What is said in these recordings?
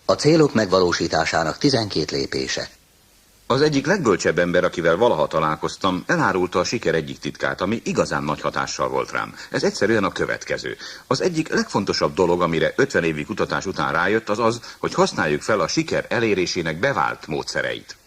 A célok megvalósításának 12 lépése. Az egyik legbölcsebb ember, akivel valaha találkoztam, elárulta a siker egyik titkát, ami igazán nagy hatással volt rám. Ez egyszerűen a következő. Az egyik legfontosabb dolog, amire 50 évi kutatás után rájött, az az, hogy használjuk fel a siker elérésének bevált módszereit.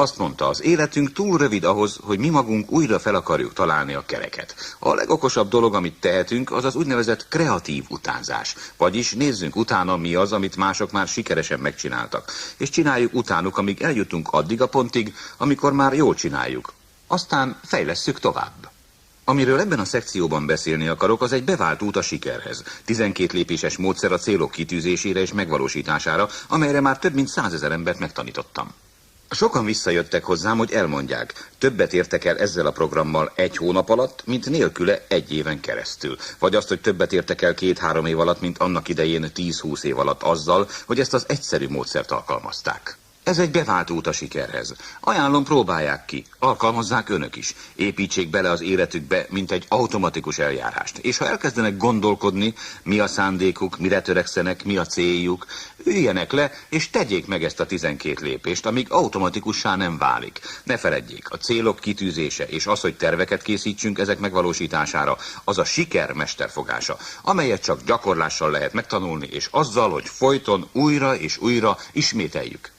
Azt mondta, az életünk túl rövid ahhoz, hogy mi magunk újra fel akarjuk találni a kereket. A legokosabb dolog, amit tehetünk, az az úgynevezett kreatív utánzás. Vagyis nézzünk utána, mi az, amit mások már sikeresen megcsináltak. És csináljuk utánuk, amíg eljutunk addig a pontig, amikor már jól csináljuk. Aztán fejlesszük tovább. Amiről ebben a szekcióban beszélni akarok, az egy bevált út a sikerhez. 12 lépéses módszer a célok kitűzésére és megvalósítására, amelyre már több mint 100 000 embert megtanítottam. Sokan visszajöttek hozzám, hogy elmondják, többet értek el ezzel a programmal 1 hónap alatt, mint nélküle 1 éven keresztül. Vagy azt, hogy többet értek el 2-3 év alatt, mint annak idején 10-20 év alatt azzal, hogy ezt az egyszerű módszert alkalmazták. Ez egy bevált út a sikerhez. Ajánlom, próbálják ki, alkalmazzák önök is. Építsék bele az életükbe, mint egy automatikus eljárást. És ha elkezdenek gondolkodni, mi a szándékuk, mire törekszenek, mi a céljuk, üljenek le, és tegyék meg ezt a 12 lépést, amíg automatikussá nem válik. Ne feledjék, a célok kitűzése és az, hogy terveket készítsünk ezek megvalósítására, az a siker mesterfogása, amelyet csak gyakorlással lehet megtanulni, és azzal, hogy folyton újra és újra ismételjük.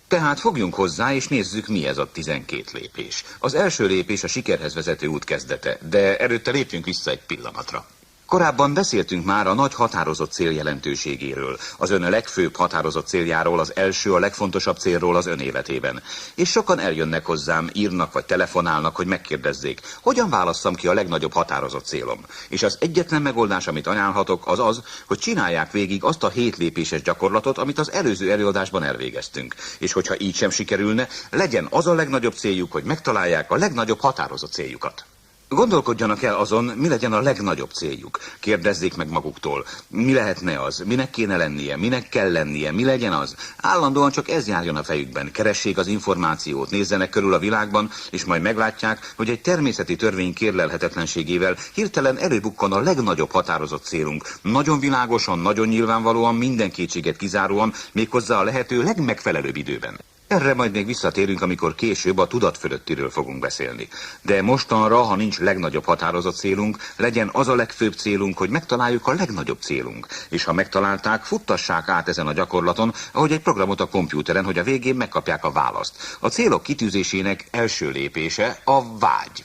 Tehát fogjunk hozzá, és nézzük, mi ez a 12 lépés. Az első lépés a sikerhez vezető út kezdete, de előtte lépjünk vissza egy pillanatra. Korábban beszéltünk már a nagy határozott cél jelentőségéről, az ön legfőbb határozott céljáról, az első, a legfontosabb célról az ön életében. És sokan eljönnek hozzám, írnak vagy telefonálnak, hogy megkérdezzék, hogyan válasszam ki a legnagyobb határozott célom. És az egyetlen megoldás, amit ajánlhatok, az az, hogy csinálják végig azt a 7 lépéses gyakorlatot, amit az előző előadásban elvégeztünk. És hogyha így sem sikerülne, legyen az a legnagyobb céljuk, hogy megtalálják a legnagyobb határozott céljukat. Gondolkodjanak el azon, mi legyen a legnagyobb céljuk. Kérdezzék meg maguktól, mi lehetne az, minek kéne lennie, minek kell lennie, mi legyen az. Állandóan csak ez járjon a fejükben. Keressék az információt, nézzenek körül a világban, és majd meglátják, hogy egy természeti törvény kérlelhetetlenségével hirtelen előbukkan a legnagyobb határozott célunk. Nagyon világosan, nagyon nyilvánvalóan, minden kétséget kizáróan, méghozzá a lehető legmegfelelőbb időben. Erre majd még visszatérünk, amikor később a tudatfölöttiről fogunk beszélni. De mostanra, ha nincs legnagyobb határozott célunk, legyen az a legfőbb célunk, hogy megtaláljuk a legnagyobb célunk. És ha megtalálták, futtassák át ezen a gyakorlaton, ahogy egy programot a kompjúteren, hogy a végén megkapják a választ. A célok kitűzésének első lépése a vágy.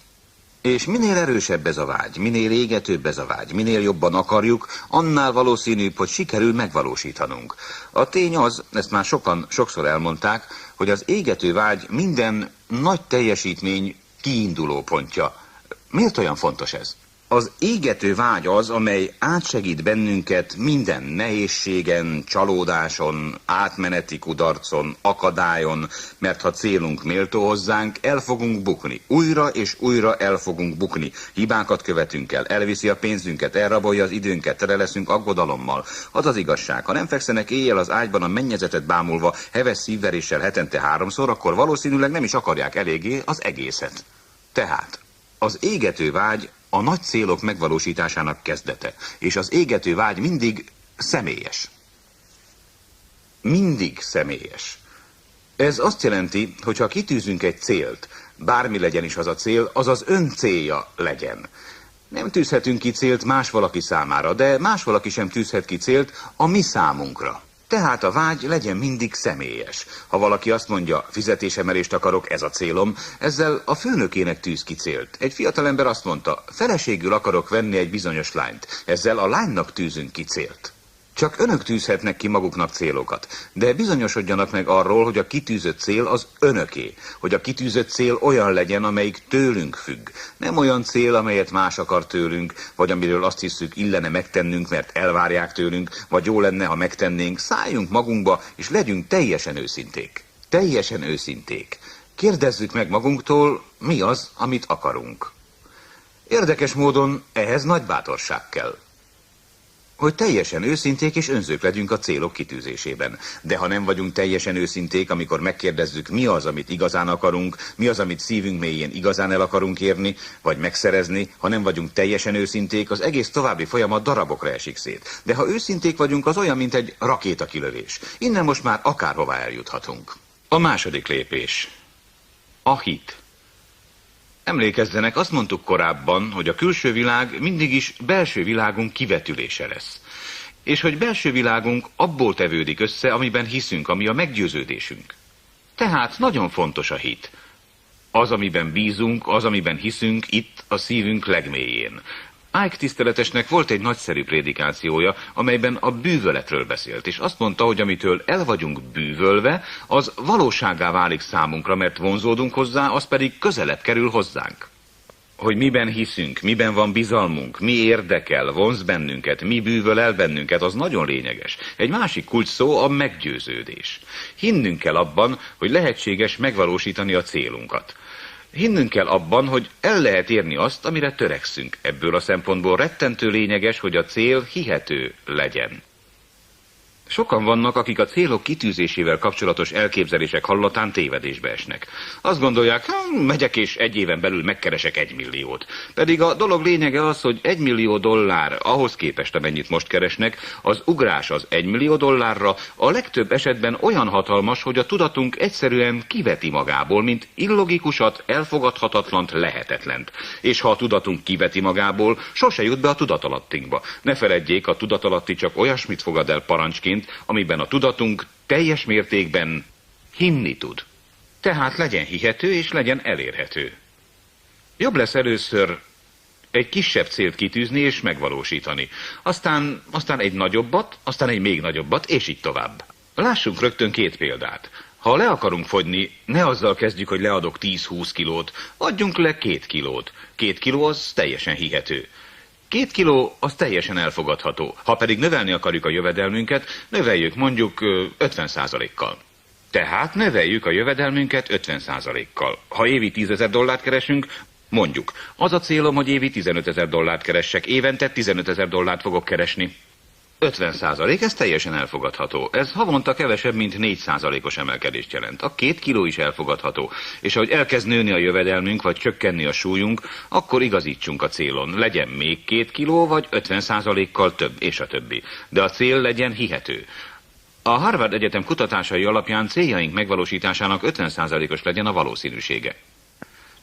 És minél erősebb ez a vágy, minél égetőbb ez a vágy, minél jobban akarjuk, annál valószínűbb, hogy sikerül megvalósítanunk. A tény az, ezt már sokan sokszor elmondták, hogy az égető vágy minden nagy teljesítmény kiinduló pontja. Miért olyan fontos ez? Az égető vágy az, amely átsegít bennünket minden nehézségen, csalódáson, átmeneti kudarcon, akadályon, mert ha célunk méltó hozzánk, el fogunk bukni. Újra és újra el fogunk bukni. Hibákat követünk el, elviszi a pénzünket, elrabolja az időnket, tele leszünk aggodalommal. Az az igazság, ha nem fekszenek éjjel az ágyban a mennyezetet bámulva, heves szívveréssel hetente 3-szor, akkor valószínűleg nem is akarják eléggé az egészet. Tehát az égető vágy a nagy célok megvalósításának kezdete, és az égető vágy mindig személyes. Mindig személyes. Ez azt jelenti, hogy ha kitűzünk egy célt, bármi legyen is az a cél, az az ön célja legyen. Nem tűzhetünk ki célt más valaki számára, de más valaki sem tűzhet ki célt a mi számunkra. Tehát a vágy legyen mindig személyes. Ha valaki azt mondja, fizetésemelést akarok, ez a célom, ezzel a főnökének tűz ki célt. Egy fiatalember azt mondta, feleségül akarok venni egy bizonyos lányt, ezzel a lánynak tűzünk ki célt. Csak önök tűzhetnek ki maguknak célokat, de bizonyosodjanak meg arról, hogy a kitűzött cél az önöké, hogy a kitűzött cél olyan legyen, amelyik tőlünk függ. Nem olyan cél, amelyet más akar tőlünk, vagy amiről azt hiszük illene megtennünk, mert elvárják tőlünk, vagy jó lenne, ha megtennénk. Szálljunk magunkba, és legyünk teljesen őszinték. Teljesen őszinték. Kérdezzük meg magunktól, mi az, amit akarunk. Érdekes módon ehhez nagy bátorság kell. hogy teljesen őszinték és önzők legyünk a célok kitűzésében. De ha nem vagyunk teljesen őszinték, amikor megkérdezzük, mi az, amit igazán akarunk, mi az, amit szívünk mélyén igazán el akarunk érni, vagy megszerezni, ha nem vagyunk teljesen őszinték, az egész további folyamat darabokra esik szét. De ha őszinték vagyunk, az olyan, mint egy rakétakilövés. Innen most már akárhová eljuthatunk. A második lépés. A hit. Emlékezzenek, azt mondtuk korábban, hogy a külső világ mindig is belső világunk kivetülése lesz. És hogy belső világunk abból tevődik össze, amiben hiszünk, ami a meggyőződésünk. Tehát nagyon fontos a hit. Az, amiben bízunk, az, amiben hiszünk, itt a szívünk legmélyén. Ike tiszteletesnek volt egy nagyszerű prédikációja, amelyben a bűvöletről beszélt, és azt mondta, hogy amitől el vagyunk bűvölve, az valósággá válik számunkra, mert vonzódunk hozzá, az pedig közelebb kerül hozzánk. Hogy miben hiszünk, miben van bizalmunk, mi érdekel, vonz bennünket, mi bűvöl el bennünket, az nagyon lényeges. Egy másik kulcs szó a meggyőződés. Hinnünk kell abban, hogy lehetséges megvalósítani a célunkat. Hinnünk kell abban, hogy el lehet érni azt, amire törekszünk. Ebből a szempontból rettentő lényeges, hogy a cél hihető legyen. Sokan vannak, akik a célok kitűzésével kapcsolatos elképzelések hallatán tévedésbe esnek. Azt gondolják, megyek és egy éven belül megkeresek 1 milliót. Pedig a dolog lényege az, hogy $1 millió ahhoz képest, amennyit most keresnek, az ugrás az $1 millió a legtöbb esetben olyan hatalmas, hogy a tudatunk egyszerűen kiveti magából, mint illogikusat, elfogadhatatlant, lehetetlent. És ha a tudatunk kiveti magából, sose jut be a tudatalattinkba. Ne feledjék, a tudatalatti csak olyasmit fogad el parancsként, amiben a tudatunk teljes mértékben hinni tud. Tehát legyen hihető és legyen elérhető. Jobb lesz először egy kisebb célt kitűzni és megvalósítani. Aztán egy nagyobbat, aztán egy még nagyobbat, és így tovább. Lássunk rögtön 2 példát. Ha le akarunk fogyni, ne azzal kezdjük, hogy leadok 10-20 kilót, adjunk le 2 kilót. 2 kiló az teljesen hihető. 2 kiló az teljesen elfogadható. Ha pedig növelni akarjuk a jövedelmünket, növeljük mondjuk 50%-kal. Tehát növeljük a jövedelmünket 50%-kal. Ha évi $10,000 keresünk, mondjuk, az a célom, hogy évi $15,000 keressek, évente $15,000 fogok keresni. 50%, ez teljesen elfogadható. Ez havonta kevesebb, mint 4%-os emelkedést jelent. A 2 kiló is elfogadható. És ahogy elkezd nőni a jövedelmünk, vagy csökkenni a súlyunk, akkor igazítsunk a célon. Legyen még 2 kiló, vagy 50%-kal több, és a többi. De a cél legyen hihető. A Harvard Egyetem kutatásai alapján céljaink megvalósításának 50%-os legyen a valószínűsége.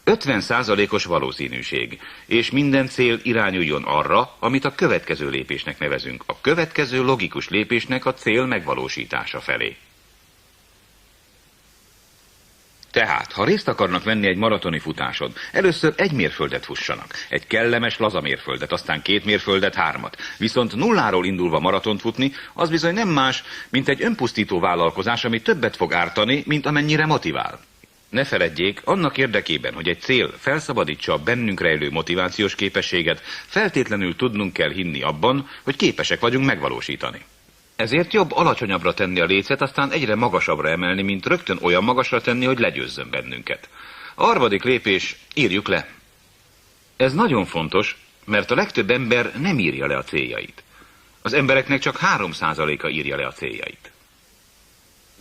50%-os valószínűség, és minden cél irányuljon arra, amit a következő lépésnek nevezünk. A következő logikus lépésnek a cél megvalósítása felé. Tehát, ha részt akarnak venni egy maratoni futáson, először 1 mérföldet fussanak, egy kellemes laza mérföldet, aztán 2 mérföldet, 3-at. Viszont nulláról indulva maratont futni, az bizony nem más, mint egy önpusztító vállalkozás, ami többet fog ártani, mint amennyire motivál. Ne feledjék, annak érdekében, hogy egy cél felszabadítsa a bennünk rejlő motivációs képességet, feltétlenül tudnunk kell hinni abban, hogy képesek vagyunk megvalósítani. Ezért jobb alacsonyabbra tenni a lécet, aztán egyre magasabbra emelni, mint rögtön olyan magasra tenni, hogy legyőzzön bennünket. A harmadik lépés, írjuk le. Ez nagyon fontos, mert a legtöbb ember nem írja le a céljait. Az embereknek csak 3%-a írja le a céljait.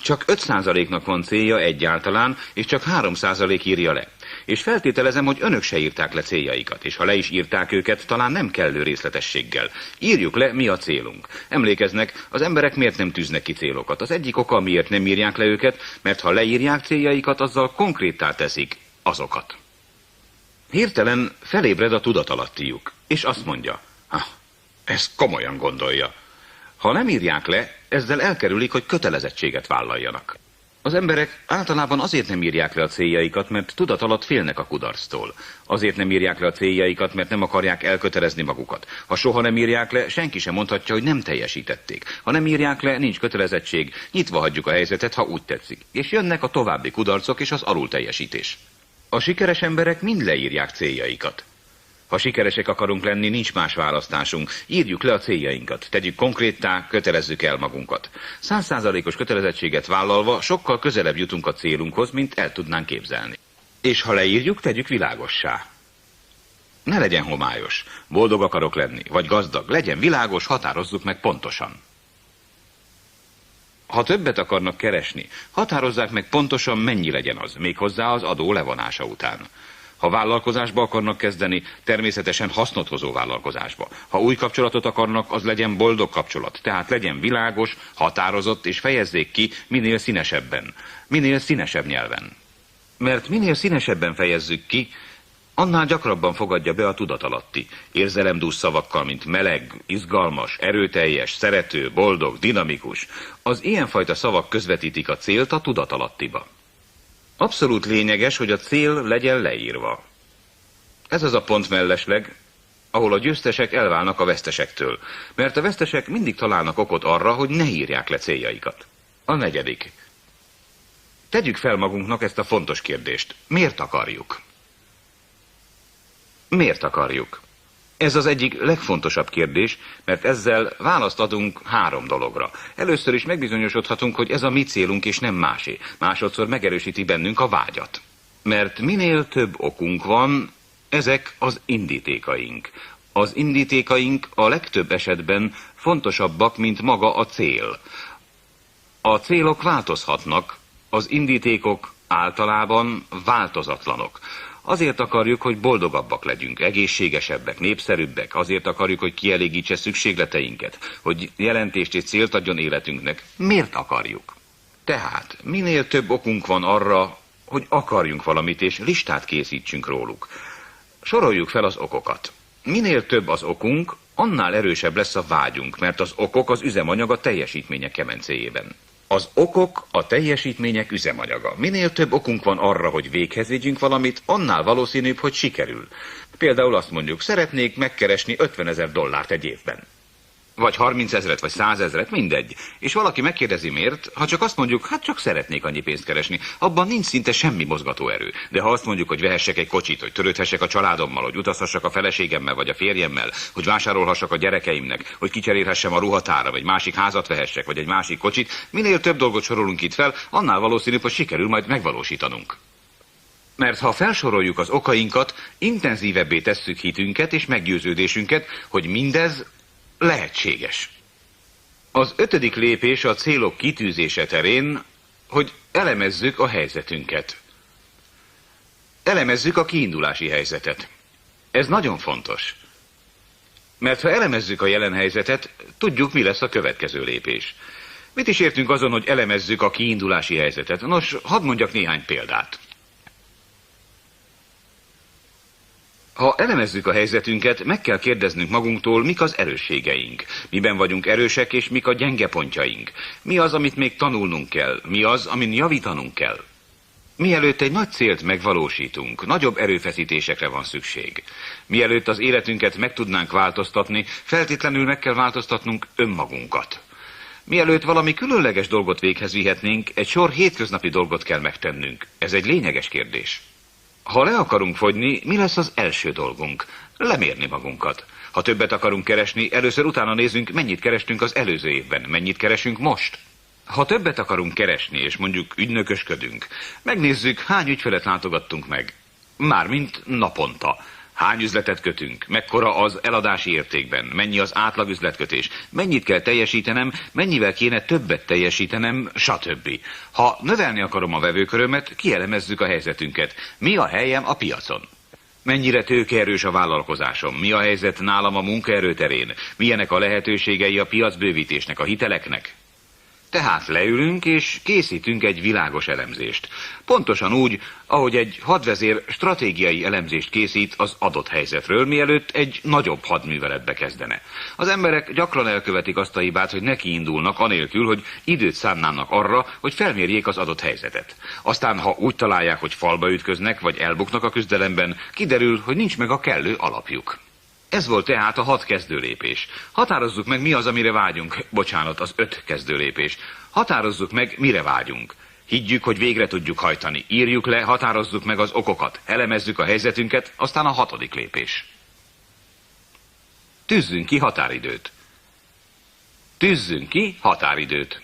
Csak 5%-nak van célja egyáltalán, és csak 3% írja le. És feltételezem, hogy önök se írták le céljaikat, és ha le is írták őket, talán nem kellő részletességgel. Írjuk le, mi a célunk. Emlékeznek, az emberek miért nem tűznek ki célokat? Az egyik oka, miért nem írják le őket, mert ha leírják céljaikat, azzal konkréttá teszik azokat. Hirtelen felébred a tudatalattijuk, és azt mondja, ezt komolyan gondolja. Ha nem írják le, ezzel elkerülik, hogy kötelezettséget vállaljanak. Az emberek általában azért nem írják le a céljaikat, mert tudatalatt félnek a kudarctól. Azért nem írják le a céljaikat, mert nem akarják elkötelezni magukat. Ha soha nem írják le, senki sem mondhatja, hogy nem teljesítették. Ha nem írják le, nincs kötelezettség, nyitva hagyjuk a helyzetet, ha úgy tetszik. És jönnek a további kudarcok és az alulteljesítés. A sikeres emberek mind leírják céljaikat. Ha sikeresek akarunk lenni, nincs más választásunk. Írjuk le a céljainkat, tegyük konkréttá, kötelezzük el magunkat. 100%-os kötelezettséget vállalva sokkal közelebb jutunk a célunkhoz, mint el tudnánk képzelni. És ha leírjuk, tegyük világossá. Ne legyen homályos. Boldog akarok lenni, vagy gazdag. Legyen világos, határozzuk meg pontosan. Ha többet akarnak keresni, határozzák meg pontosan, mennyi legyen az, méghozzá az adó levonása után. Ha vállalkozásba akarnak kezdeni, természetesen hasznot hozó vállalkozásba. Ha új kapcsolatot akarnak, az legyen boldog kapcsolat. Tehát legyen világos, határozott, és fejezzék ki minél színesebben. Minél színesebb nyelven. Mert minél színesebben fejezzük ki, annál gyakrabban fogadja be a tudatalatti. Érzelemdús szavakkal, mint meleg, izgalmas, erőteljes, szerető, boldog, dinamikus. Az ilyenfajta szavak közvetítik a célt a tudatalattiba. Abszolút lényeges, hogy a cél legyen leírva. Ez az a pont mellesleg, ahol a győztesek elválnak a vesztesektől, mert a vesztesek mindig találnak okot arra, hogy ne írják le céljaikat. A negyedik. Tegyük fel magunknak ezt a fontos kérdést. Miért akarjuk? Miért akarjuk? Ez az egyik legfontosabb kérdés, mert ezzel választ adunk 3 dologra. Először is megbizonyosodhatunk, hogy ez a mi célunk és nem másé. Másodszor megerősíti bennünk a vágyat. Mert minél több okunk van, ezek az indítékaink. Az indítékaink a legtöbb esetben fontosabbak, mint maga a cél. A célok változhatnak, az indítékok általában változatlanok. Azért akarjuk, hogy boldogabbak legyünk, egészségesebbek, népszerűbbek, azért akarjuk, hogy kielégítse szükségleteinket, hogy jelentést és célt adjon életünknek. Miért akarjuk? Tehát minél több okunk van arra, hogy akarjunk valamit, és listát készítsünk róluk. Soroljuk fel az okokat. Minél több az okunk, annál erősebb lesz a vágyunk, mert az okok az üzemanyag a teljesítmények kemencéjében. Az okok a teljesítmények üzemanyaga. Minél több okunk van arra, hogy véghez vigyünk valamit, annál valószínűbb, hogy sikerül. Például azt mondjuk, szeretnék megkeresni $50,000 egy évben. Vagy 30 000, vagy 100 000, mindegy. És valaki megkérdezi miért, ha csak azt mondjuk, hát csak szeretnék annyi pénzt keresni, abban nincs szinte semmi mozgatóerő. De ha azt mondjuk, hogy vehessek egy kocsit, hogy törődhessek a családommal, hogy utazhassak a feleségemmel, vagy a férjemmel, hogy vásárolhassak a gyerekeimnek, hogy kicserélhessem a ruhatára, vagy másik házat vehessek, vagy egy másik kocsit, minél több dolgot sorolunk itt fel, annál valószínűbb, hogy sikerül majd megvalósítanunk. Mert ha felsoroljuk az okainkat, intenzívebbé tesszük hitünket és meggyőződésünket, hogy mindez lehetséges. Az 5. lépés a célok kitűzése terén, hogy elemezzük a helyzetünket. Elemezzük a kiindulási helyzetet. Ez nagyon fontos. Mert ha elemezzük a jelen helyzetet, tudjuk, mi lesz a következő lépés. Mit is értünk azon, hogy elemezzük a kiindulási helyzetet? Nos, hadd mondjak néhány példát. Ha elemezzük a helyzetünket, meg kell kérdeznünk magunktól, mik az erősségeink, miben vagyunk erősek és mik a gyenge pontjaink, mi az, amit még tanulnunk kell, mi az, amin javítanunk kell. Mielőtt egy nagy célt megvalósítunk, nagyobb erőfeszítésekre van szükség. Mielőtt az életünket meg tudnánk változtatni, feltétlenül meg kell változtatnunk önmagunkat. Mielőtt valami különleges dolgot véghez vihetnénk, egy sor hétköznapi dolgot kell megtennünk. Ez egy lényeges kérdés. Ha le akarunk fogyni, mi lesz az első dolgunk? Lemérni magunkat. Ha többet akarunk keresni, először utána nézzünk, mennyit kerestünk az előző évben, mennyit keresünk most. Ha többet akarunk keresni, és mondjuk ügynökösködünk, megnézzük, hány ügyfelet látogattunk meg. Mármint naponta. Hány üzletet kötünk, mekkora az eladási értékben, mennyi az átlag üzletkötés, mennyit kell teljesítenem, mennyivel kéne többet teljesítenem, stb. Ha növelni akarom a vevőkörömet, kielemezzük a helyzetünket. Mi a helyem a piacon? Mennyire tőkeerős a vállalkozásom? Mi a helyzet nálam a munkaerő terén? Milyenek a lehetőségei a piacbővítésnek, a hiteleknek? Tehát leülünk és készítünk egy világos elemzést. Pontosan úgy, ahogy egy hadvezér stratégiai elemzést készít az adott helyzetről, mielőtt egy nagyobb hadműveletbe kezdene. Az emberek gyakran elkövetik azt a hibát, hogy nekiindulnak anélkül, hogy időt szánnának arra, hogy felmérjék az adott helyzetet. Aztán, ha úgy találják, hogy falba ütköznek, vagy elbuknak a küzdelemben, kiderül, hogy nincs meg a kellő alapjuk. Ez volt tehát a 6 kezdőlépés. Határozzuk meg, mi az, amire vágyunk. Bocsánat, az 5 kezdőlépés. Határozzuk meg, mire vágyunk. Higgyük, hogy végre tudjuk hajtani. Írjuk le, határozzuk meg az okokat. Elemezzük a helyzetünket, aztán a 6. lépés. Tűzzünk ki határidőt. Tűzzünk ki határidőt.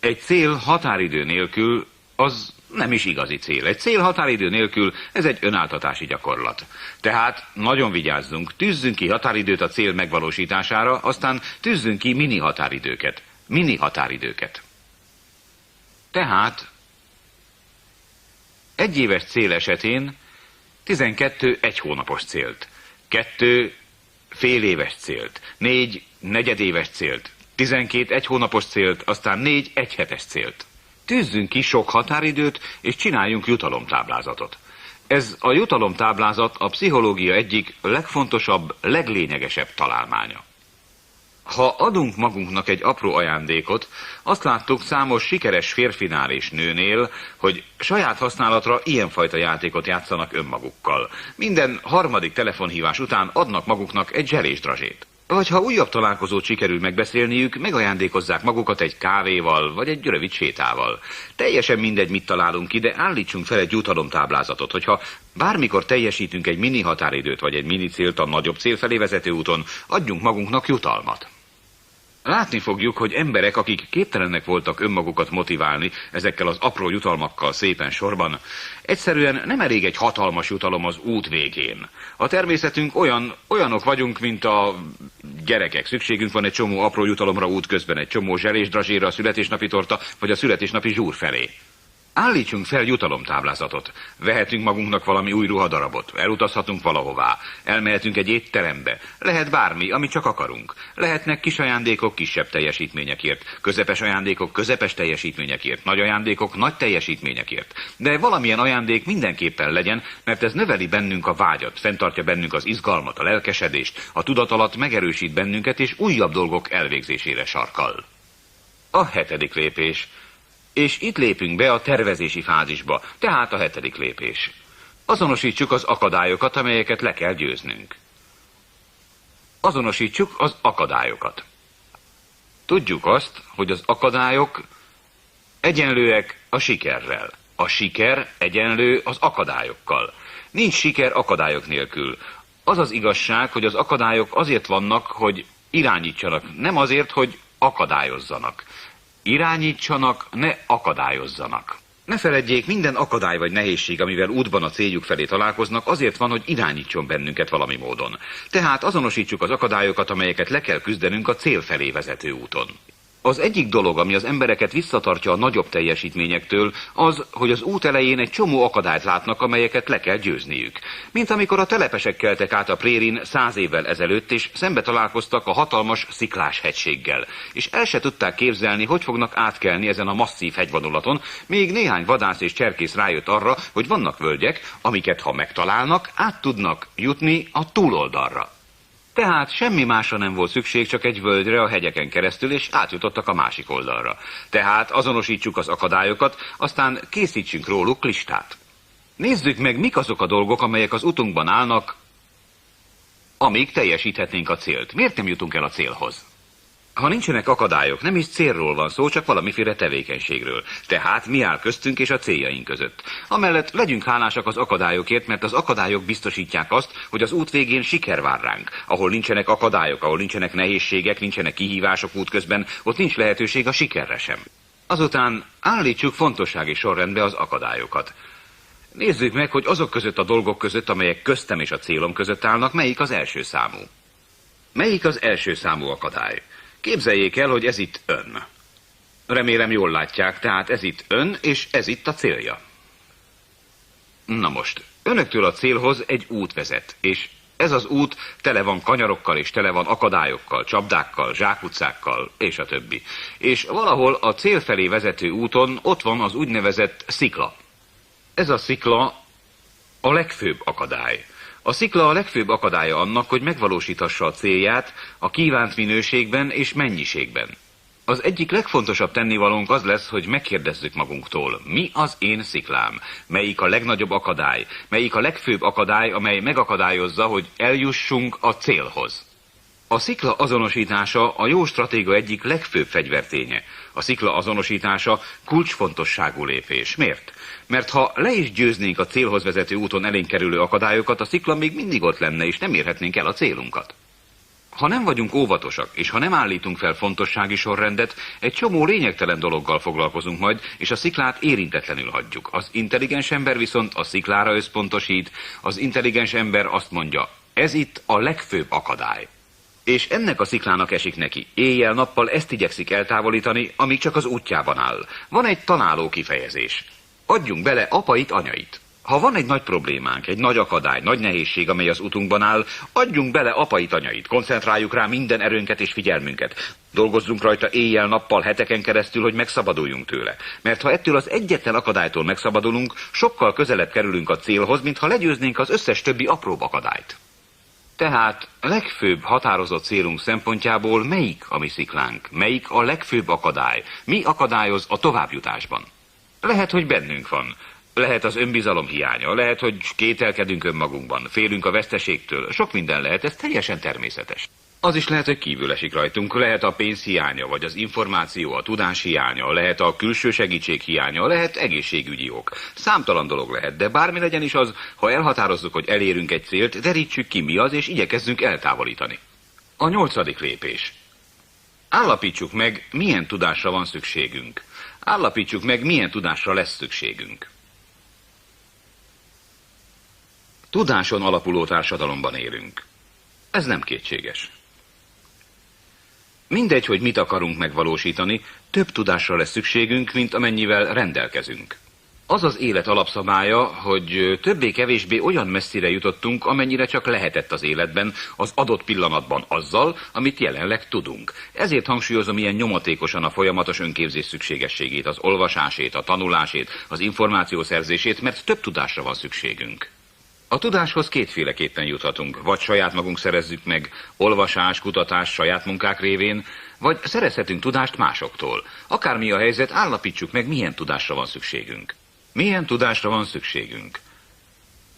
Egy cél határidő nélkül az nem is igazi cél. Egy cél határidő nélkül ez egy önáltatási gyakorlat. Tehát nagyon vigyázzunk, tűzzünk ki határidőt a cél megvalósítására, aztán tűzzünk ki mini határidőket. Tehát egy éves cél esetén 12 egyhónapos célt, 2 féléves célt, 4 negyedéves célt, 12 egyhónapos célt, aztán 4 egyhetes célt. Tűzzünk ki sok határidőt, és csináljunk jutalomtáblázatot. Ez a jutalomtáblázat a pszichológia egyik legfontosabb, leglényegesebb találmánya. Ha adunk magunknak egy apró ajándékot, azt láttuk számos sikeres férfinál és nőnél, hogy saját használatra ilyenfajta játékot játszanak önmagukkal. Minden harmadik telefonhívás után adnak maguknak egy zselésdrazsét. Vagy ha újabb találkozót sikerül megbeszélniük, megajándékozzák magukat egy kávéval, vagy egy rövid sétával. Teljesen mindegy, mit találunk ki, de állítsunk fel egy jutalomtáblázatot, hogyha bármikor teljesítünk egy mini határidőt, vagy egy mini célt a nagyobb cél felé vezető úton, adjunk magunknak jutalmat. Látni fogjuk, hogy emberek, akik képtelenek voltak önmagukat motiválni ezekkel az apró jutalmakkal szépen sorban, egyszerűen nem elég egy hatalmas jutalom az út végén. A természetünk olyanok vagyunk, mint a gyerekek. Szükségünk van egy csomó apró jutalomra útközben, egy csomó zselésdrazsére a születésnapi torta, vagy a születésnapi zsúr felé. Állítsunk fel jutalomtáblázatot. Vehetünk magunknak valami új ruhadarabot, elutazhatunk valahová, elmehetünk egy étterembe. Lehet bármi, amit csak akarunk. Lehetnek kis ajándékok kisebb teljesítményekért, közepes ajándékok közepes teljesítményekért, nagy ajándékok nagy teljesítményekért. De valamilyen ajándék mindenképpen legyen, mert ez növeli bennünk a vágyat, fenntartja bennünk az izgalmat, a lelkesedést, a tudat megerősít bennünket, és újabb dolgok elvégzésére sarkal. A 7. lépés. És itt lépünk be a tervezési fázisba, tehát a 7. lépés. Azonosítsuk az akadályokat, amelyeket le kell győznünk. Azonosítsuk az akadályokat. Tudjuk azt, hogy az akadályok egyenlőek a sikerrel. A siker egyenlő az akadályokkal. Nincs siker akadályok nélkül. Az az igazság, hogy az akadályok azért vannak, hogy irányítsanak, nem azért, hogy akadályozzanak. Irányítsanak, ne akadályozzanak. Ne feledjék, minden akadály vagy nehézség, amivel útban a céljuk felé találkoznak, azért van, hogy irányítson bennünket valami módon. Tehát azonosítsuk az akadályokat, amelyeket le kell küzdenünk a cél felé vezető úton. Az egyik dolog, ami az embereket visszatartja a nagyobb teljesítményektől, az, hogy az út elején egy csomó akadályt látnak, amelyeket le kell győzniük. Mint amikor a telepesek keltek át a prérin 100 évvel ezelőtt, és szembe találkoztak a hatalmas sziklás hegységgel, és el se tudták képzelni, hogy fognak átkelni ezen a masszív hegyvonulaton, még néhány vadász és cserkész rájött arra, hogy vannak völgyek, amiket ha megtalálnak, át tudnak jutni a túloldalra. Tehát semmi másra nem volt szükség, csak egy völgyre a hegyeken keresztül, és átjutottak a másik oldalra. Tehát azonosítsuk az akadályokat, aztán készítsünk róluk listát. Nézzük meg, mik azok a dolgok, amelyek az utunkban állnak, amíg teljesíthetnénk a célt. Miért nem jutunk el a célhoz? Ha nincsenek akadályok, nem is célról van szó, csak valamiféle tevékenységről. Tehát mi áll köztünk és a céljaink között. Amellett legyünk hálásak az akadályokért, mert az akadályok biztosítják azt, hogy az út végén siker vár ránk. Ahol nincsenek akadályok, ahol nincsenek nehézségek, nincsenek kihívások útközben, ott nincs lehetőség a sikerre sem. Azután állítsuk fontossági sorrendbe az akadályokat. Nézzük meg, hogy azok között a dolgok között, amelyek köztem és a célom között állnak, melyik az első számú. Melyik az első számú akadály? Képzeljék el, hogy ez itt ön. Remélem jól látják, tehát ez itt ön, és ez itt a célja. Na most, önöktől a célhoz egy út vezet, és ez az út tele van kanyarokkal, és tele van akadályokkal, csapdákkal, zsákutcákkal, és a többi. És valahol a cél felé vezető úton ott van az úgynevezett szikla. Ez a szikla a legfőbb akadály. A szikla a legfőbb akadálya annak, hogy megvalósítassa a célját a kívánt minőségben és mennyiségben. Az egyik legfontosabb tennivalónk az lesz, hogy megkérdezzük magunktól, mi az én sziklám, melyik a legnagyobb akadály, melyik a legfőbb akadály, amely megakadályozza, hogy eljussunk a célhoz. A szikla azonosítása a jó stratéga egyik legfőbb fegyverténye. A szikla azonosítása kulcsfontosságú lépés. Miért? Mert ha le is győznénk a célhoz vezető úton elénk kerülő akadályokat, a szikla még mindig ott lenne, és nem érhetnénk el a célunkat. Ha nem vagyunk óvatosak, és ha nem állítunk fel fontossági sorrendet, egy csomó lényegtelen dologgal foglalkozunk majd, és a sziklát érintetlenül hagyjuk. Az intelligens ember viszont a sziklára összpontosít, az intelligens ember azt mondja, ez itt a legfőbb akadály. És ennek a sziklának esik neki. Éjjel-nappal ezt igyekszik eltávolítani, amíg csak az útjában áll. Van egy találó kifejezés. Adjunk bele apait, anyait. Ha van egy nagy problémánk, egy nagy akadály, nagy nehézség, amely az utunkban áll, adjunk bele apait, anyait, koncentráljuk rá minden erőnket és figyelmünket. Dolgozzunk rajta éjjel-nappal, heteken keresztül, hogy megszabaduljunk tőle. Mert ha ettől az egyetlen akadálytól megszabadulunk, sokkal közelebb kerülünk a célhoz, mintha legyőznénk az összes többi apróbb akadályt. Tehát a legfőbb határozott célunk szempontjából melyik a mi sziklánk? Melyik a legfőbb akadály? Mi akadályoz a továbbjutásban? Lehet, hogy bennünk van. Lehet az önbizalom hiánya, lehet, hogy kételkedünk önmagunkban, félünk a veszteségtől. Sok minden lehet, ez teljesen természetes. Az is lehet, hogy kívül esik rajtunk, lehet a pénz hiánya, vagy az információ, a tudás hiánya, lehet a külső segítség hiánya, lehet egészségügyi ok. Számtalan dolog lehet, de bármi legyen is az, ha elhatározzuk, hogy elérünk egy célt, derítsük ki mi az, és igyekezzünk eltávolítani. A 8. lépés. Állapítsuk meg, milyen tudásra van szükségünk. Állapítsuk meg, milyen tudásra lesz szükségünk. Tudáson alapuló társadalomban élünk. Ez nem kétséges. Mindegy, hogy mit akarunk megvalósítani, több tudásra lesz szükségünk, mint amennyivel rendelkezünk. Az az élet alapszabálya, hogy többé-kevésbé olyan messzire jutottunk, amennyire csak lehetett az életben, az adott pillanatban azzal, amit jelenleg tudunk. Ezért hangsúlyozom ilyen nyomatékosan a folyamatos önképzés szükségességét, az olvasásét, a tanulásét, az információszerzését, mert több tudásra van szükségünk. A tudáshoz kétféleképpen juthatunk, vagy saját magunk szerezzük meg, olvasás, kutatás, saját munkák révén, vagy szerezhetünk tudást másoktól. Akármi a helyzet, állapítsuk meg, milyen tudásra van szükségünk. Milyen tudásra van szükségünk?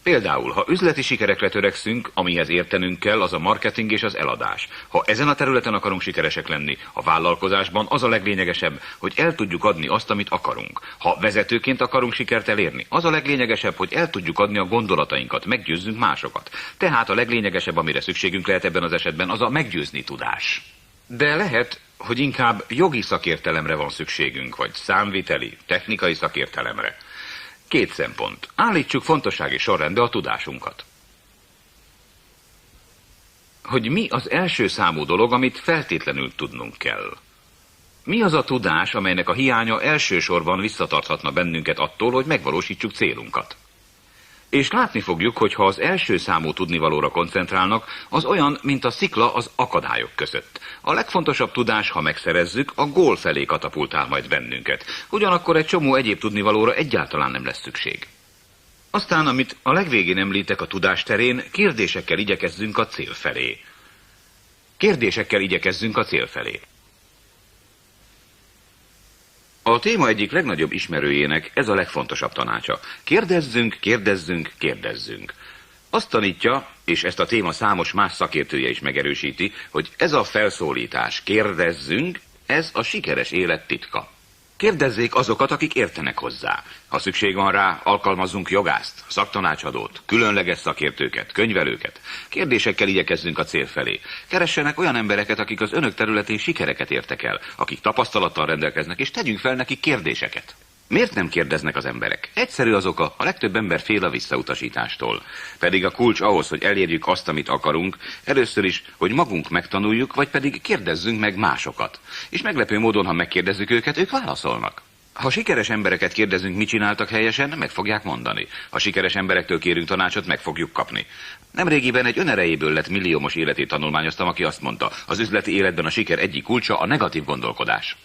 Például, ha üzleti sikerekre törekszünk, amihez értenünk kell, az a marketing és az eladás. Ha ezen a területen akarunk sikeresek lenni, a vállalkozásban az a leglényegesebb, hogy el tudjuk adni azt, amit akarunk. Ha vezetőként akarunk sikert elérni, az a leglényegesebb, hogy el tudjuk adni a gondolatainkat, meggyőzzünk másokat. Tehát a leglényegesebb, amire szükségünk lehet ebben az esetben, az a meggyőzni tudás. De lehet, hogy inkább jogi szakértelemre van szükségünk, vagy számviteli, technikai szakértelemre. 2 szempont. Állítsuk fontossági sorrendbe a tudásunkat. Hogy mi az első számú dolog, amit feltétlenül tudnunk kell. Mi az a tudás, amelynek a hiánya elsősorban visszatarthatna bennünket attól, hogy megvalósítsuk célunkat. És látni fogjuk, hogy ha az első számú tudnivalóra koncentrálnak, az olyan, mint a szikla az akadályok között. A legfontosabb tudás, ha megszerezzük, a gól felé katapultál majd bennünket. Ugyanakkor egy csomó egyéb tudnivalóra egyáltalán nem lesz szükség. Aztán, amit a legvégén említek a tudás terén, kérdésekkel igyekezzünk a cél felé. Kérdésekkel igyekezzünk a cél felé. A téma egyik legnagyobb ismerőjének ez a legfontosabb tanácsa. Kérdezzünk, kérdezzünk, kérdezzünk. Azt tanítja, és ezt a téma számos más szakértője is megerősíti, hogy ez a felszólítás, kérdezzünk, ez a sikeres élet titka. Kérdezzék azokat, akik értenek hozzá. Ha szükség van rá, alkalmazzunk jogászt, szaktanácsadót, különleges szakértőket, könyvelőket. Kérdésekkel igyekezzünk a cél felé. Keressenek olyan embereket, akik az önök területén sikereket értek el, akik tapasztalattal rendelkeznek, és tegyünk fel nekik kérdéseket. Miért nem kérdeznek az emberek? Egyszerű az oka, a legtöbb ember fél a visszautasítástól. Pedig a kulcs ahhoz, hogy elérjük azt, amit akarunk, először is, hogy magunk megtanuljuk, vagy pedig kérdezzünk meg másokat. És meglepő módon, ha megkérdezzük őket, ők válaszolnak. Ha sikeres embereket kérdezünk, mit csináltak helyesen, meg fogják mondani. Ha sikeres emberektől kérünk tanácsot, meg fogjuk kapni. Nemrégiben egy önerejéből lett milliómos életét tanulmányoztam, aki azt mondta, az üzleti életben a siker egyik kulcsa a negatív gondolkodás.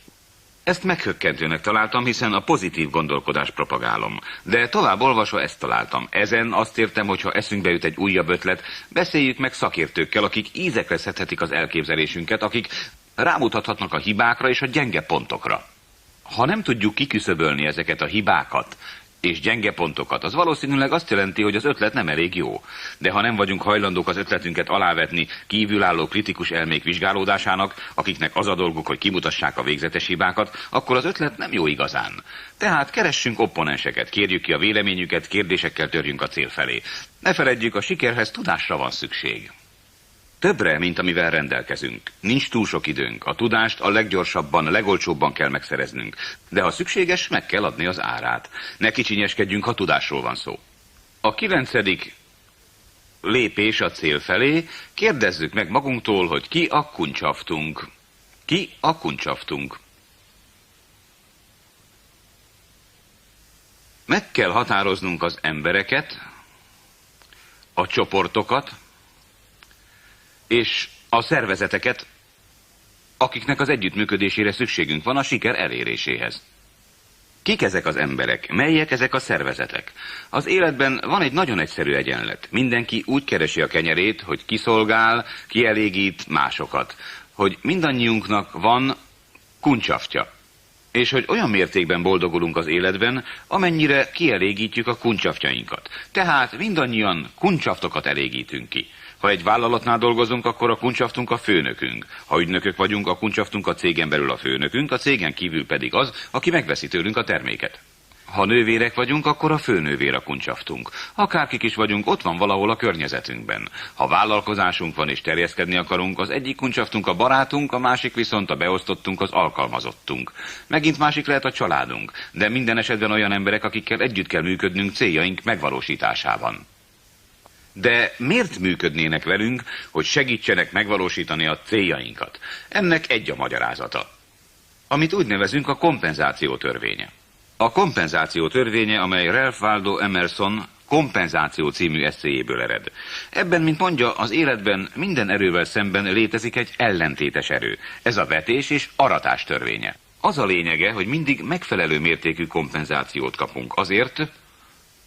Ezt meghökkentőnek találtam, hiszen a pozitív gondolkodást propagálom. De tovább olvasva ezt találtam. Ezen azt értem, hogy ha eszünkbe jut egy újabb ötlet, beszéljük meg szakértőkkel, akik ízekre szedhetik az elképzelésünket, akik rámutathatnak a hibákra és a gyenge pontokra. Ha nem tudjuk kiküszöbölni ezeket a hibákat és gyenge pontokat, az valószínűleg azt jelenti, hogy az ötlet nem elég jó. De ha nem vagyunk hajlandók az ötletünket alávetni kívülálló kritikus elmék vizsgálódásának, akiknek az a dolguk, hogy kimutassák a végzetes hibákat, akkor az ötlet nem jó igazán. Tehát keressünk opponenseket, kérjük ki a véleményüket, kérdésekkel törjünk a cél felé. Ne feledjük, a sikerhez tudásra van szükség. Többre, mint amivel rendelkezünk. Nincs túl sok időnk. A tudást a leggyorsabban, legolcsóbban kell megszereznünk. De ha szükséges, meg kell adni az árát. Ne kicsinyeskedjünk, ha tudásról van szó. A 9. lépés a cél felé. Kérdezzük meg magunktól, hogy ki a kuncsaftunk. Ki a kuncsaftunk? Meg kell határoznunk az embereket, a csoportokat, és a szervezeteket, akiknek az együttműködésére szükségünk van a siker eléréséhez. Kik ezek az emberek? Melyek ezek a szervezetek? Az életben van egy nagyon egyszerű egyenlet. Mindenki úgy keresi a kenyerét, hogy kiszolgál, kielégít másokat. Hogy mindannyiunknak van kuncsaftja. És hogy olyan mértékben boldogulunk az életben, amennyire kielégítjük a kuncsaftjainkat. Tehát mindannyian kuncsaftokat elégítünk ki. Ha egy vállalatnál dolgozunk, akkor a kuncsaftunk a főnökünk. Ha ügynökök vagyunk, a kuncsaftunk a cégen belül a főnökünk, a cégen kívül pedig az, aki megveszi tőlünk a terméket. Ha nővérek vagyunk, akkor a főnővér a kuncsaftunk. Akárkik is vagyunk, ott van valahol a környezetünkben. Ha vállalkozásunk van és terjeszkedni akarunk, az egyik kuncsaftunk a barátunk, a másik viszont a beosztottunk, az alkalmazottunk. Megint másik lehet a családunk, de minden esetben olyan emberek, akikkel együtt kell működnünk céljaink megvalósításában. De miért működnének velünk, hogy segítsenek megvalósítani a céljainkat? Ennek egy a magyarázata, amit úgy nevezünk a kompenzáció törvénye. A kompenzáció törvénye, amely Ralph Waldo Emerson Kompenzáció című esszéjéből ered. Ebben, mint mondja, az életben minden erővel szemben létezik egy ellentétes erő. Ez a vetés és aratás törvénye. Az a lényege, hogy mindig megfelelő mértékű kompenzációt kapunk azért,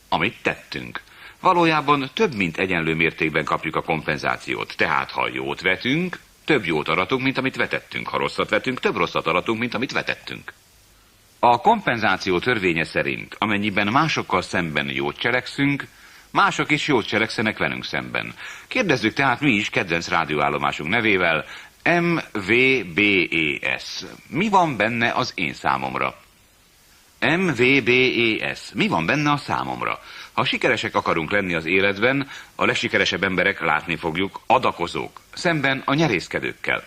amit tettünk. Valójában több mint egyenlő mértékben kapjuk a kompenzációt. Tehát, ha jót vetünk, több jót aratunk, mint amit vetettünk. Ha rosszat vetünk, több rosszat aratunk, mint amit vetettünk. A kompenzáció törvénye szerint, amennyiben másokkal szemben jót cselekszünk, mások is jót cselekszenek velünk szemben. Kérdezzük tehát mi is kedvenc rádióállomásunk nevével, MVBES. Mi van benne az én számomra? MVBES. Mi van benne a számomra? Ha sikeresek akarunk lenni az életben, a legsikeresebb emberek, látni fogjuk, adakozók, szemben a nyerészkedőkkel.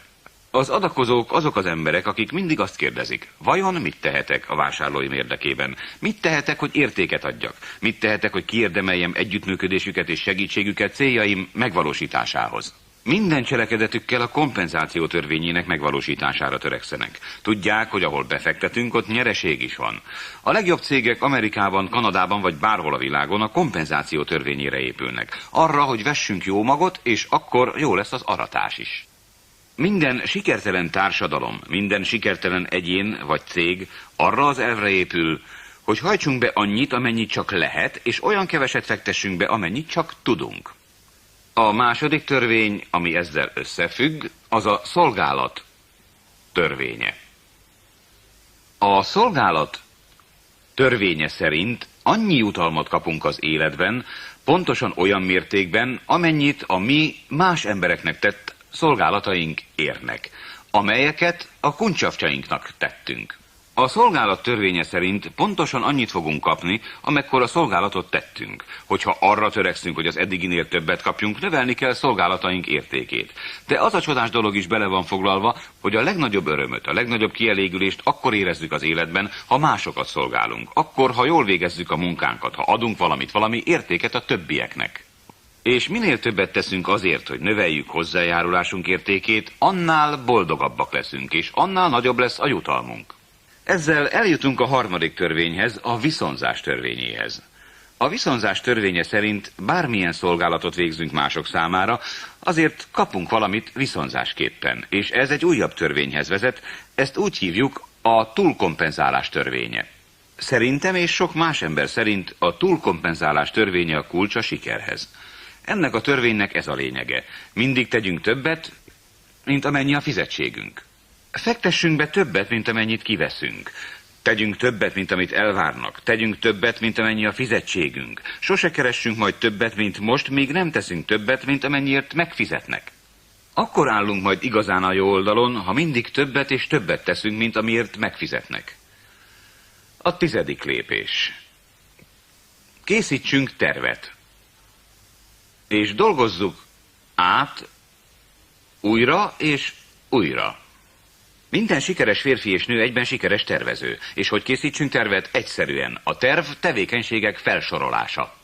Az adakozók azok az emberek, akik mindig azt kérdezik, vajon mit tehetek a vásárlóim érdekében? Mit tehetek, hogy értéket adjak? Mit tehetek, hogy kiérdemeljem együttműködésüket és segítségüket céljaim megvalósításához? Minden cselekedetükkel a kompenzáció törvényének megvalósítására törekszenek. Tudják, hogy ahol befektetünk, ott nyereség is van. A legjobb cégek Amerikában, Kanadában vagy bárhol a világon a kompenzáció törvényére épülnek. Arra, hogy vessünk jó magot, és akkor jó lesz az aratás is. Minden sikertelen társadalom, minden sikertelen egyén vagy cég arra az elvre épül, hogy hajtsunk be annyit, amennyit csak lehet, és olyan keveset fektessünk be, amennyit csak tudunk. A második törvény, ami ezzel összefügg, az a szolgálat törvénye. A szolgálat törvénye szerint annyi jutalmat kapunk az életben, pontosan olyan mértékben, amennyit a mi más embereknek tett szolgálataink érnek, amelyeket a kuncsafcsainknak tettünk. A szolgálat törvénye szerint pontosan annyit fogunk kapni, amekkora szolgálatot tettünk. Hogyha arra törekszünk, hogy az eddiginél többet kapjunk, növelni kell szolgálataink értékét. De az a csodás dolog is bele van foglalva, hogy a legnagyobb örömöt, a legnagyobb kielégülést akkor érezzük az életben, ha másokat szolgálunk. Akkor, ha jól végezzük a munkánkat, ha adunk valami értéket a többieknek. És minél többet teszünk azért, hogy növeljük hozzájárulásunk értékét, annál boldogabbak leszünk, és annál nagyobb lesz a jutalmunk. Ezzel eljutunk a harmadik törvényhez, a viszonzás törvényéhez. A viszonzás törvénye szerint bármilyen szolgálatot végzünk mások számára, azért kapunk valamit viszonzásképpen, és ez egy újabb törvényhez vezet, ezt úgy hívjuk a túlkompenzálás törvénye. Szerintem és sok más ember szerint a túlkompenzálás törvénye a kulcs a sikerhez. Ennek a törvénynek ez a lényege. Mindig tegyünk többet, mint amennyi a fizetségünk. Fektessünk be többet, mint amennyit kiveszünk. Tegyünk többet, mint amit elvárnak. Tegyünk többet, mint amennyi a fizetségünk. Sose keressünk majd többet, mint most, míg nem teszünk többet, mint amennyiért megfizetnek. Akkor állunk majd igazán a jó oldalon, ha mindig többet és többet teszünk, mint amiért megfizetnek. A 10. lépés. Készítsünk tervet. És dolgozzuk át Újra és újra. Minden sikeres férfi és nő egyben sikeres tervező. És hogy készítsünk tervet? Egyszerűen. A terv tevékenységek felsorolása.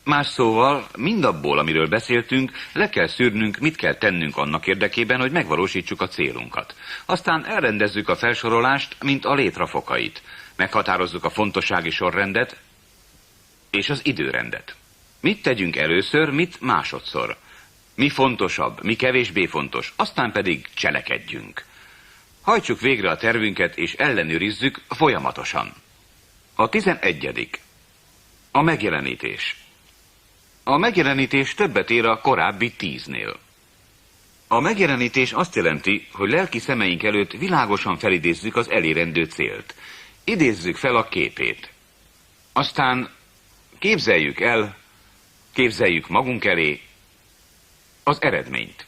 Más szóval, mindabból, amiről beszéltünk, le kell szűrnünk, mit kell tennünk annak érdekében, hogy megvalósítsuk a célunkat. Aztán elrendezzük a felsorolást, mint a létrafokait. Meghatározzuk a fontossági sorrendet és az időrendet. Mit tegyünk először, mit másodszor. Mi fontosabb, mi kevésbé fontos, aztán pedig cselekedjünk. Hajtsuk végre a tervünket és ellenőrizzük folyamatosan. A 11. A megjelenítés. A megjelenítés többet ér a korábbi 10-nél. A megjelenítés azt jelenti, hogy lelki szemeink előtt világosan felidézzük az elérendő célt. Idézzük fel a képét. Aztán képzeljük el, képzeljük magunk elé az eredményt.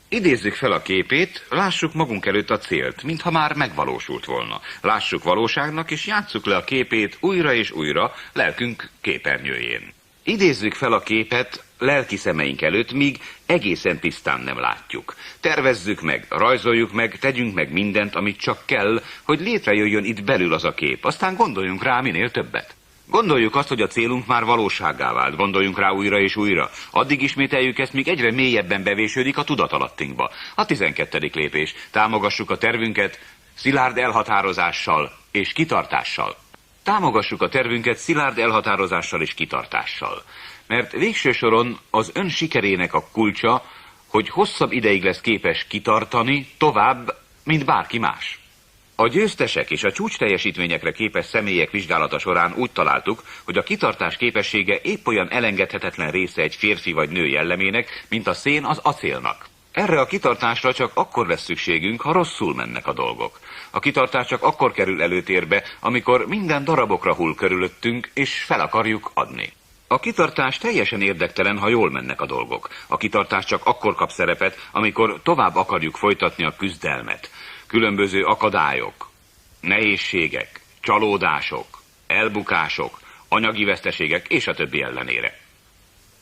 Idézzük fel a képét, lássuk magunk előtt a célt, mintha már megvalósult volna. Lássuk valóságnak, és játsszuk le a képét újra és újra lelkünk képernyőjén. Idézzük fel a képet lelki szemeink előtt, míg egészen tisztán nem látjuk. Tervezzük meg, rajzoljuk meg, tegyünk meg mindent, amit csak kell, hogy létrejöjjön itt belül az a kép. Aztán gondoljunk rá minél többet. Gondoljuk azt, hogy a célunk már valósággá vált, gondoljunk rá újra és újra. Addig ismételjük ezt, míg egyre mélyebben bevésődik a tudatalattinkba. A 12. lépés. Támogassuk a tervünket szilárd elhatározással és kitartással. Támogassuk a tervünket szilárd elhatározással és kitartással. Mert végső soron az ön sikerének a kulcsa, hogy hosszabb ideig lesz képes kitartani tovább, mint bárki más. A győztesek és a csúcsteljesítményekre képes személyek vizsgálata során úgy találtuk, hogy a kitartás képessége épp olyan elengedhetetlen része egy férfi vagy nő jellemének, mint a szén az acélnak. Erre a kitartásra csak akkor lesz szükségünk, ha rosszul mennek a dolgok. A kitartás csak akkor kerül előtérbe, amikor minden darabokra hull körülöttünk, és fel akarjuk adni. A kitartás teljesen érdektelen, ha jól mennek a dolgok. A kitartás csak akkor kap szerepet, amikor tovább akarjuk folytatni a küzdelmet. Különböző akadályok, nehézségek, csalódások, elbukások, anyagi veszteségek és a többi ellenére.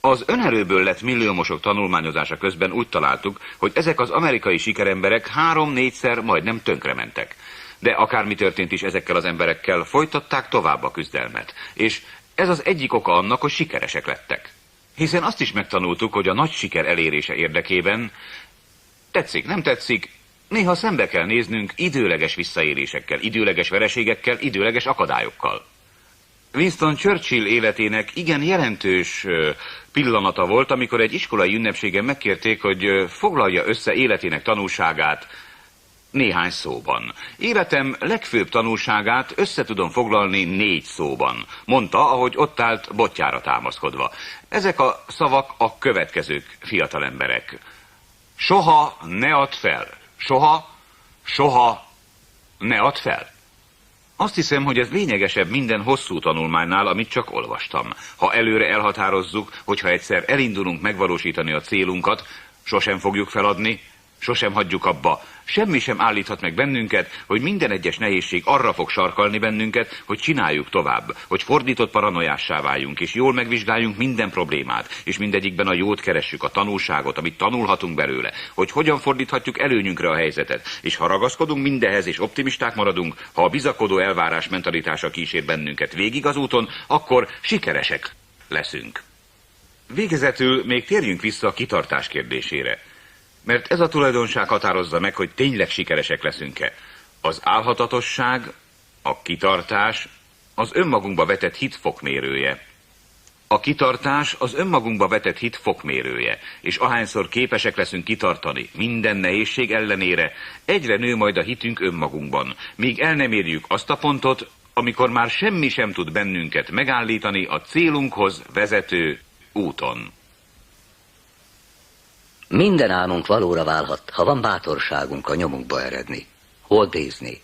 Az önerőből lett milliómosok tanulmányozása közben úgy találtuk, hogy ezek az amerikai sikeremberek 3-4-szer majdnem tönkrementek. De akármi történt is ezekkel az emberekkel, folytatták tovább a küzdelmet. És ez az egyik oka annak, hogy sikeresek lettek. Hiszen azt is megtanultuk, hogy a nagy siker elérése érdekében, tetszik, nem tetszik, néha szembe kell néznünk időleges visszaélésekkel, időleges vereségekkel, időleges akadályokkal. Winston Churchill életének igen jelentős pillanata volt, amikor egy iskolai ünnepségen megkérték, hogy foglalja össze életének tanulságát néhány szóban. Életem legfőbb tanulságát össze tudom foglalni 4 szóban, mondta, ahogy ott állt botjára támaszkodva. Ezek a szavak a következők, fiatalemberek. Soha ne add fel. Soha ne add fel. Azt hiszem, hogy ez lényegesebb minden hosszú tanulmánynál, amit csak olvastam. Ha előre elhatározzuk, hogyha egyszer elindulunk megvalósítani a célunkat, sosem fogjuk feladni, sosem hagyjuk abba. Semmi sem állíthat meg bennünket, hogy minden egyes nehézség arra fog sarkalni bennünket, hogy csináljuk tovább, hogy fordított paranoiássá váljunk, és jól megvizsgáljunk minden problémát, és mindegyikben a jót keressük, a tanulságot, amit tanulhatunk belőle, hogy hogyan fordíthatjuk előnyünkre a helyzetet, és ha ragaszkodunk mindenhez, és optimisták maradunk, ha a bizakodó elvárás mentalitása kísér bennünket végig az úton, akkor sikeresek leszünk. Végezetül még térjünk vissza a kitartás kérdésére. Mert ez a tulajdonság határozza meg, hogy tényleg sikeresek leszünk-e. Az álhatatosság, a kitartás az önmagunkba vetett hit fokmérője. A kitartás az önmagunkba vetett hit fokmérője, és ahányszor képesek leszünk kitartani minden nehézség ellenére, egyre nő majd a hitünk önmagunkban, míg el nem érjük azt a pontot, amikor már semmi sem tud bennünket megállítani a célunkhoz vezető úton. Minden álmunk valóra válhat, ha van bátorságunk a nyomunkba eredni. Walt Disney.